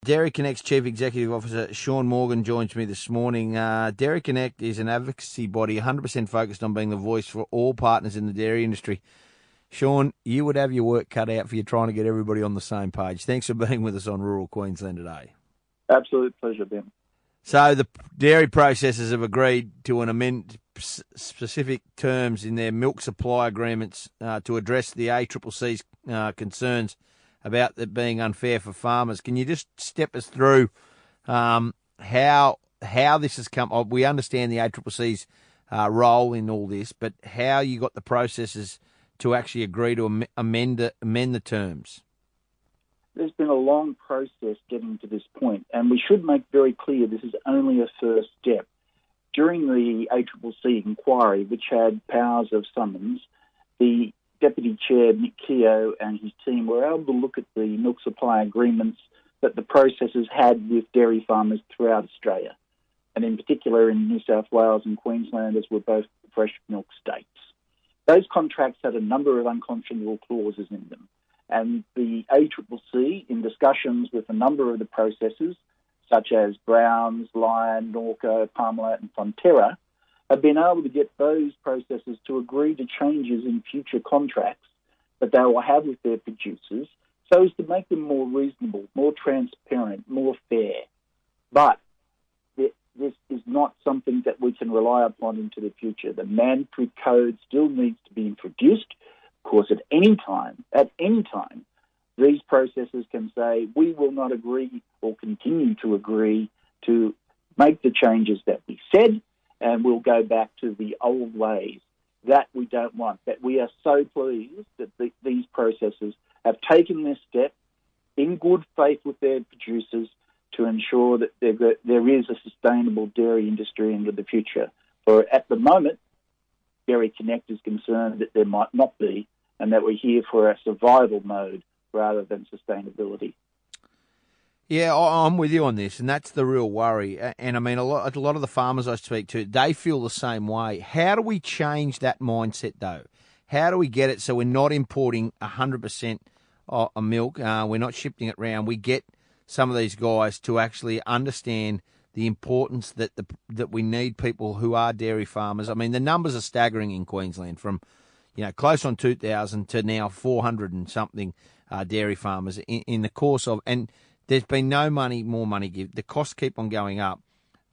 Dairy Connect's Chief Executive Officer, Shaughn Morgan, joins me this morning. Dairy Connect is an advocacy body 100% focused on being the voice for all partners in the dairy industry. Shaughn, you would have your work cut out for you trying to get everybody on the same page. Thanks for being with us on Rural Queensland today. Absolute pleasure, Ben. So the dairy processors have agreed to an amend specific terms in their milk supply agreements to address the ACCC's concerns about it being unfair for farmers. Can you just step us through how this has come? We understand the ACCC's role in all this, but how you got the processors to actually agree to amend the terms? There's been a long process getting to this point, and we should make very clear this is only a first step. During the ACCC inquiry, which had powers of summons, the Deputy Chair, Nick Keogh, and his team were able to look at the milk supply agreements that the processors had with dairy farmers throughout Australia, and in particular in New South Wales and Queensland, as were both fresh milk states. Those contracts had a number of unconscionable clauses in them, and the ACCC, in discussions with a number of the processors, such as Browns, Lion, Norco, Parmalat and Fonterra, have been able to get those processors to agree to changes in future contracts that they will have with their producers so as to make them more reasonable, more transparent, more fair. But this is not something that we can rely upon into the future. The mandatory code still needs to be introduced. Of course, at any time, these processors can say, we will not agree or continue to agree to make the changes that we said, and we'll go back to the old ways. That we don't want. That we are so pleased that these processors have taken this step in good faith with their producers to ensure that there is a sustainable dairy industry into the future. For at the moment, Dairy Connect is concerned that there might not be, and that we're here for a survival mode rather than sustainability. Yeah, I'm with you on this, and that's the real worry. And I mean, a lot of the farmers I speak to, they feel the same way. How do we change that mindset, though? How do we get it so we're not importing 100% of milk? We're not shipping it around. We get some of these guys to actually understand the importance that we need people who are dairy farmers. I mean, the numbers are staggering in Queensland, from close on 2,000 to now 400 and something dairy farmers in the course of, and there's been more money given. The costs keep on going up,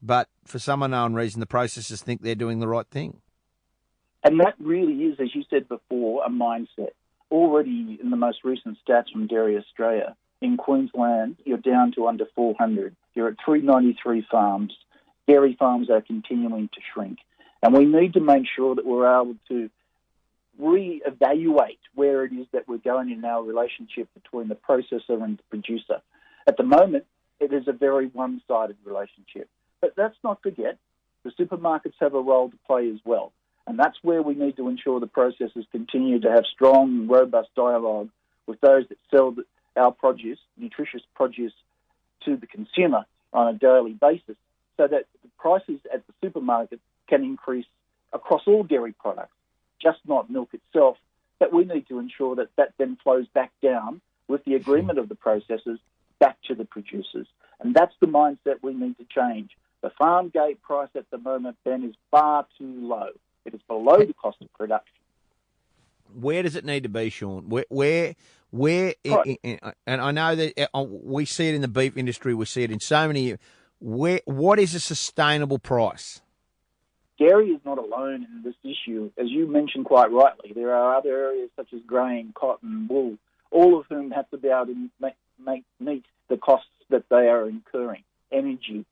but for some unknown reason, the processors think they're doing the right thing. And that really is, as you said before, a mindset. Already in the most recent stats from Dairy Australia, in Queensland, you're down to under 400. You're at 393 farms. Dairy farms are continuing to shrink. And we need to make sure that we're able to re-evaluate where it is that we're going in our relationship between the processor and the producer. At the moment, it is a very one-sided relationship. But let's not forget, the supermarkets have a role to play as well. And that's where we need to ensure the processors continue to have strong, robust dialogue with those that sell our produce, nutritious produce, to the consumer on a daily basis, so that the prices at the supermarket can increase across all dairy products, just not milk itself. But we need to ensure that that then flows back down with the agreement of the processors back to the producers. And that's the mindset we need to change. The farm gate price at the moment, Ben, is far too low. It is below the cost of production. Where does it need to be, Shaughn? Where right. And I know that we see it in the beef industry, we see it in so many. What is a sustainable price? Dairy is not alone in this issue. As you mentioned quite rightly, there are other areas such as grain, cotton, wool, all of whom have to be able to meet the costs that they are incurring, energy,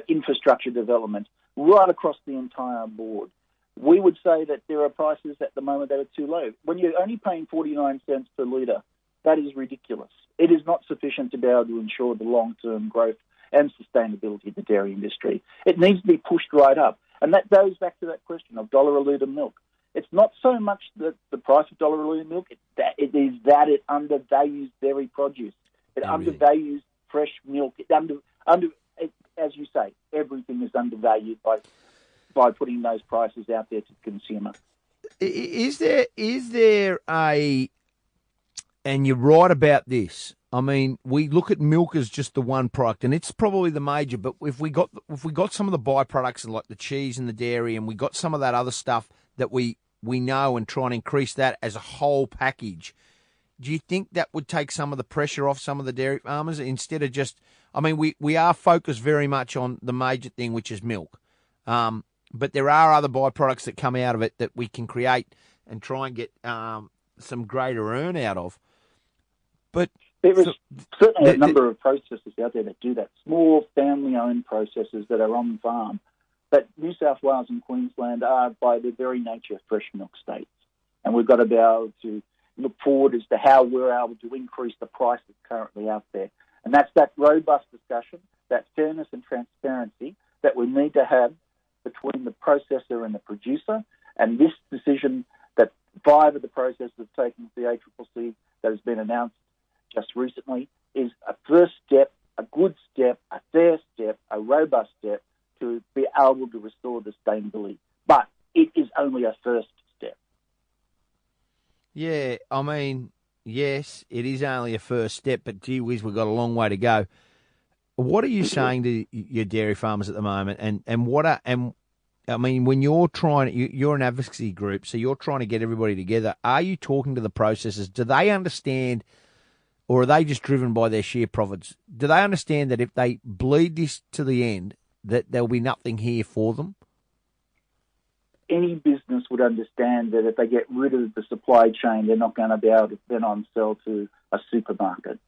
infrastructure development, right across the entire board. We would say that there are prices at the moment that are too low. When you're only paying 49 cents per litre, that is ridiculous. It is not sufficient to be able to ensure the long-term growth and sustainability of the dairy industry. It needs to be pushed right up. And that goes back to that question of $1 a litre milk. It's not so much the price of $1 a litre milk, it is that it undervalues dairy produce. It undervalues fresh milk. As you say, everything is undervalued by putting those prices out there to the consumer. Is there a, and you're right about this, I mean, we look at milk as just the one product, and it's probably the major. But if we got some of the byproducts like the cheese and the dairy, and we got some of that other stuff that we know, and try and increase that as a whole package, do you think that would take some of the pressure off some of the dairy farmers instead of just? I mean, we are focused very much on the major thing, which is milk, but there are other byproducts that come out of it that we can create and try and get some greater earn out of. But there is certainly a number of processors out there that do that, small family-owned processors that are on farm. But New South Wales and Queensland are, by their very nature, fresh milk states. And we've got to be able to look forward as to how we're able to increase the price that's currently out there. And that's that robust discussion, that fairness and transparency that we need to have between the processor and the producer. And this decision that 5 of the processors have taken to the ACCC that has been announced just recently is a first step, a good step, a fair step, a robust step to be able to restore the sustainability. But it is only a first step. Yeah, I mean, yes, it is only a first step, but gee whiz, we've got a long way to go. What are you saying to your dairy farmers at the moment? I mean, when you're you're an advocacy group, so you're trying to get everybody together. Are you talking to the processors? Do they understand? Or are they just driven by their sheer profits? Do they understand that if they bleed this to the end, that there'll be nothing here for them? Any business would understand that if they get rid of the supply chain, they're not going to be able to then on sell to a supermarket.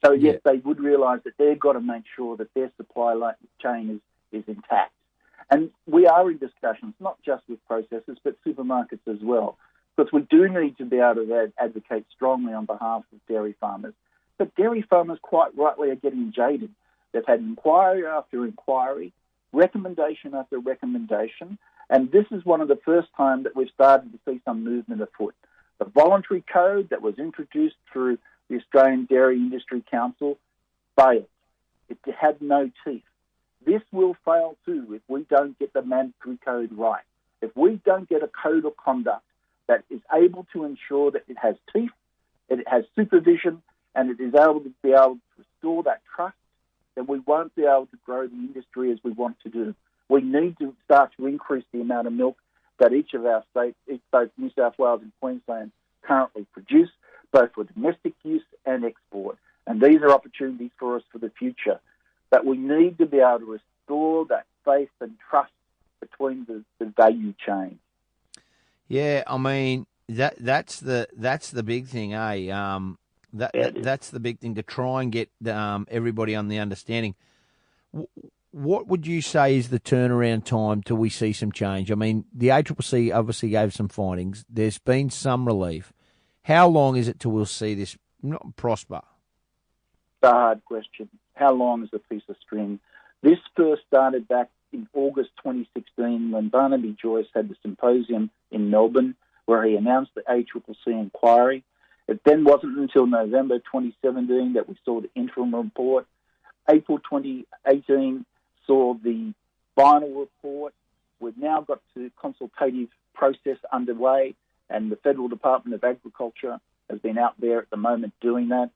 So yes, they would realise that they've got to make sure that their supply chain is intact. And we are in discussions, not just with processors, but supermarkets as well, because we do need to be able to advocate strongly on behalf of dairy farmers. But dairy farmers, quite rightly, are getting jaded. They've had inquiry after inquiry, recommendation after recommendation, and this is one of the first times that we've started to see some movement afoot. The voluntary code that was introduced through the Australian Dairy Industry Council failed. It had no teeth. This will fail too if we don't get the mandatory code right. If we don't get a code of conduct that is able to ensure that it has teeth, it has supervision, and it is able to restore that trust, then we won't be able to grow the industry as we want to do. We need to start to increase the amount of milk that each of our states, both New South Wales and Queensland, currently produce, both for domestic use and export. And these are opportunities for us for the future. But we need to be able to restore that faith and trust between the value chain. Yeah, I mean that's the big thing, eh? That's the big thing, to try and get everybody on the understanding. What would you say is the turnaround time till we see some change? I mean, the ACCC obviously gave some findings. There's been some relief. How long is it till we'll see this not prosper? It's a hard question. How long is a piece of string? This first started back in August 2016 when Barnaby Joyce had the symposium in Melbourne where he announced the ACCC inquiry. It then wasn't until November 2017 that we saw the interim report. April 2018 saw the final report. We've now got the consultative process underway, and the Federal Department of Agriculture has been out there at the moment doing that.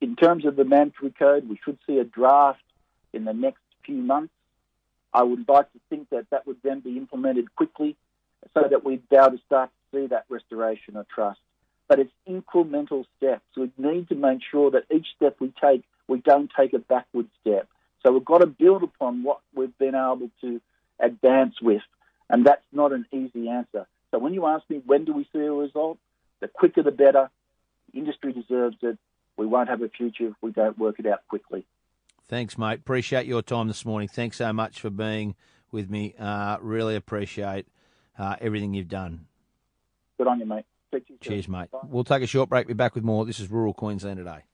In terms of the mandatory code, we should see a draft in the next few months. I would like to think that that would then be implemented quickly so that we'd be able to start to see that restoration of trust. But it's incremental steps. We need to make sure that each step we take, we don't take a backward step. So we've got to build upon what we've been able to advance with, and that's not an easy answer. So when you ask me when do we see a result, the quicker the better. The industry deserves it. We won't have a future if we don't work it out quickly. Thanks, mate. Appreciate your time this morning. Thanks so much for being with me. Really appreciate everything you've done. Good on you, mate. Cheers, mate. Bye. We'll take a short break. Be back with more. This is Rural Queensland Today.